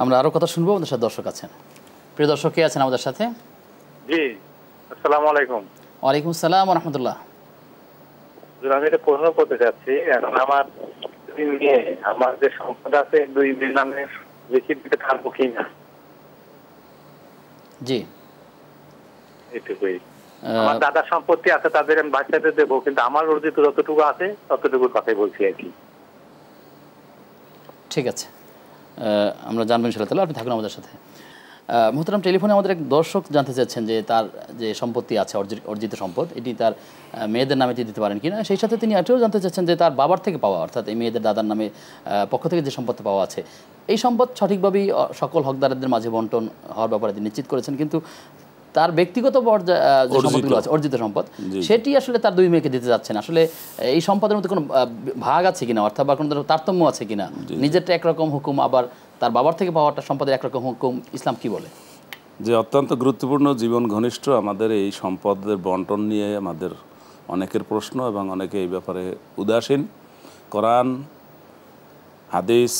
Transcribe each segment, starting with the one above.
আমরা আরও কথা শুনবো। আমাদের সাথে দর্শক আছেন। প্রিয় দর্শক কে আছেন আমাদের সাথে? জি, আসসালামু আলাইকুম। ওয়ালাইকুম সালাম ওয়া রাহমাতুল্লাহ। আমি একটা প্রশ্ন করতে চাচ্ছি। এখন আমার দুই মেয়ে, আমার যে সম্পদ আছে দুই মেয়ের নামে লিখে দিতে পারবো কিনা? জি, এটুকুই। আমার দাদার সম্পত্তি আছে, তাদের আমি বাচ্চাদের দেবো, কিন্তু আমার অর্জিত যতটুকু আছে ততটুকুর কথাই বলছি আর কি। ঠিক আছে, আমরা জানবো ইনশাআল্লাহ। তাহলে আপনি থাকুন আমাদের সাথে। মোহতারাম, টেলিফোনে আমাদের এক দর্শক জানতে চাচ্ছেন যে তার যে সম্পত্তি আছে, অর্জিত সম্পদ, এটি তার মেয়েদের নামে দিতে পারেন কিনা। সেই সাথে তিনি এটাও জানতে চাচ্ছেন যে তার বাবার থেকে পাওয়া, অর্থাৎ এই মেয়েদের দাদার নামে পক্ষ থেকে যে সম্পত্তি পাওয়া আছে, এই সম্পদ সঠিকভাবেই সকল হকদারদের মাঝে বন্টন হওয়ার ব্যাপারে তিনি নিশ্চিত করেছেন, কিন্তু তার ব্যক্তিগত যে সম্পদগুলো আছে, অর্জিত সম্পদ, সেটি আসলে তার দুই মেয়েকে দিতে যাচ্ছেন। আসলে এই সম্পদের মধ্যে কোনো ভাগ আছে কিনা, অর্থাৎ বা কোনো তারতম্য আছে কিনা? নিজেরটা একরকম হুকুম, আবার তার বাবার থেকে পাওয়াটা সম্পদের একরকম হুকুম, ইসলাম কি বলে? যে অত্যন্ত গুরুত্বপূর্ণ, জীবন ঘনিষ্ঠ আমাদের এই সম্পদের বন্টন নিয়ে আমাদের অনেকের প্রশ্ন এবং অনেকে এই ব্যাপারে উদাসীন। কোরআন হাদিস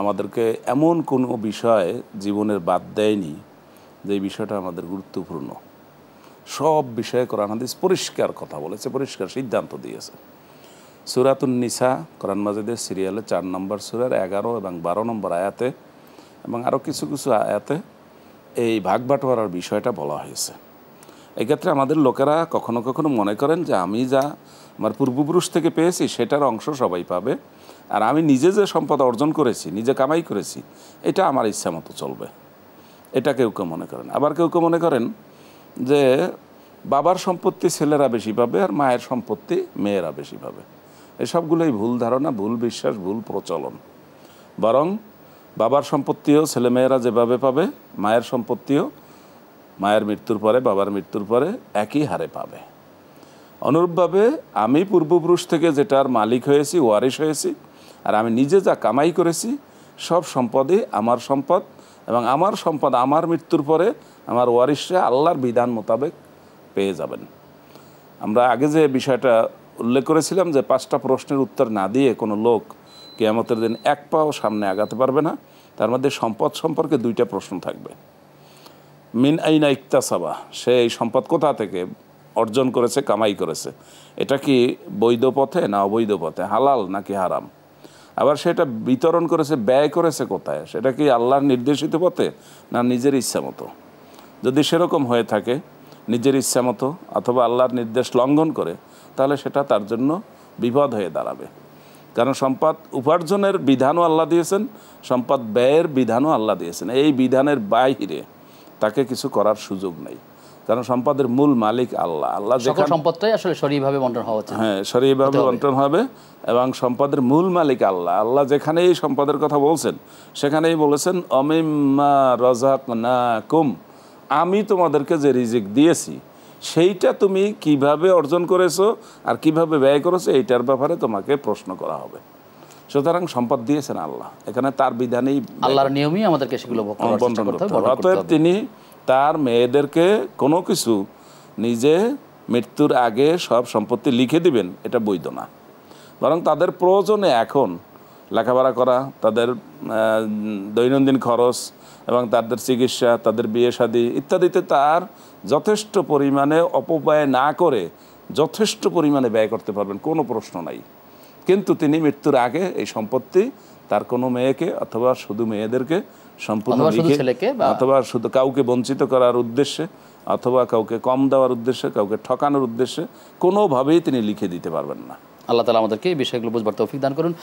আমাদেরকে এমন কোনো বিষয় জীবনের বাদ দেয়নি যে বিষয়টা আমাদের গুরুত্বপূর্ণ। সব বিষয়ে কোরআন হাদিস পরিষ্কার কথা বলেছে, পরিষ্কার সিদ্ধান্ত দিয়েছে। সূরাতুন নিসা কোরআন মাজিদের সিরিয়ালে 4 নম্বর সূরার 11 এবং 12 নম্বর আয়াতে এবং আরও কিছু কিছু আয়াতে এই ভাগ বাটোয়ারার বিষয়টা বলা হয়েছে। এক্ষেত্রে আমাদের লোকেরা কখনো কখনো মনে করেন যে আমি যা আমার পূর্বপুরুষ থেকে পেয়েছি সেটার অংশ সবাই পাবে, আর আমি নিজে যে সম্পদ অর্জন করেছি, নিজে কামাই করেছি, এটা আমার ইচ্ছা মতো চলবে। এটা কেউ কেউ মনে করেন। আবার কেউ কেউ মনে করেন যে বাবার সম্পত্তি ছেলেরা বেশি পাবে আর মায়ের সম্পত্তি মেয়েরা বেশি পাবে। এসবগুলোই ভুল ধারণা, ভুল বিশ্বাস, ভুল প্রচলন। বরং বাবার সম্পত্তিও ছেলেমেয়েরা যেভাবে পাবে, মায়ের সম্পত্তিও মায়ের মৃত্যুর পরে, বাবার মৃত্যুর পরে একই হারে পাবে। অনুরূপভাবে আমি পূর্বপুরুষ থেকে যেটার মালিক হয়েছি, ওয়ারিশ হয়েছি, আর আমি নিজে যা কামাই করেছি, সব সম্পদই আমার সম্পদ, এবং আমার সম্পদ আমার মৃত্যুর পরে আমার ওয়ারিশরা আল্লাহর বিধান মোতাবেক পেয়ে যাবেন। আমরা আগে যে বিষয়টা উল্লেখ করেছিলাম যে 5টা প্রশ্নের উত্তর না দিয়ে কোনো লোক কিয়ামতের দিন এক পাও সামনে আগাতে পারবে না। তার মধ্যে সম্পদ সম্পর্কে 2টা প্রশ্ন থাকবে। মিন আইনা ইকতাসাবা, সে এই সম্পদ কোথা থেকে অর্জন করেছে, কামাই করেছে, এটা কি বৈধ পথে না অবৈধ পথে, হালাল নাকি হারাম। আবার সেটা বিতরণ করেছে, ব্যয় করেছে কোথায়, সেটা কি আল্লাহর নির্দেশিত পথে না নিজের ইচ্ছা মতো। যদি সেরকম হয়ে থাকে, নিজের ইচ্ছা মতো অথবা আল্লাহর নির্দেশ লঙ্ঘন করে, তাহলে সেটা তার জন্য বিপদ হয়ে দাঁড়াবে। কারণ সম্পদ উপার্জনের বিধানও আল্লাহ দিয়েছেন, সম্পদ ব্যয়ের বিধানও আল্লাহ দিয়েছেন। এই বিধানের বাইরে তাকে কিছু করার সুযোগ নেই, কারণ সম্পদের মূল মালিক আল্লাহ। আল্লাহ সকল সম্পদটাই আসলে শরীয়ভাবে বন্টন হওয়া উচিত। হ্যাঁ, শরীয়ভাবে বন্টন হবে, এবং সম্পদের মূল মালিক আল্লাহ। আল্লাহ যেখানেই সম্পদের কথা বলছেন সেখানেই বলেছেন অমিম্মা রাযাকনাকুম, আমি তোমাদেরকে যে রিজিক দিয়েছি সেইটা তুমি কিভাবে অর্জন করেছো আর কিভাবে ব্যয় করেছো, এইটার ব্যাপারে তোমাকে প্রশ্ন করা হবে। সুতরাং সম্পদ দিয়েছেন আল্লাহ, এখানে তার বিধানেই, আল্লাহর নিয়মই আমাদেরকে সেগুলো বন্টন করতে হবে। অতএব তিনি তার মেয়েদেরকে কোনো কিছু নিজে মৃত্যুর আগে সব সম্পত্তি লিখে দিবেন, এটা বৈধ না। বরং তাদের প্রয়োজনে এখন লেখাপড়া করা, তাদের দৈনন্দিন খরচ এবং তাদের চিকিৎসা, তাদের বিয়ে শাদী ইত্যাদিতে তার যথেষ্ট পরিমাণে অপব্যয় না করে যথেষ্ট পরিমাণে ব্যয় করতে পারবেন, কোনো প্রশ্ন নাই। কিন্তু তিনি মৃত্যুর আগে এই সম্পত্তি তার কোনো মেয়েকে অথবা শুধু মেয়েদেরকে সম্পূর্ণ লিখে, অথবা শুধু কাউকে বঞ্চিত করার উদ্দেশ্যে, অথবা কাউকে কম দেওয়ার উদ্দেশ্যে, কাউকে ঠকানোর উদ্দেশ্যে কোনোভাবেই তিনি লিখে দিতে পারবেন না। আল্লাহ তাআলা আমাদেরকে এই বিষয়গুলো বুঝবার তৌফিক দান করুন।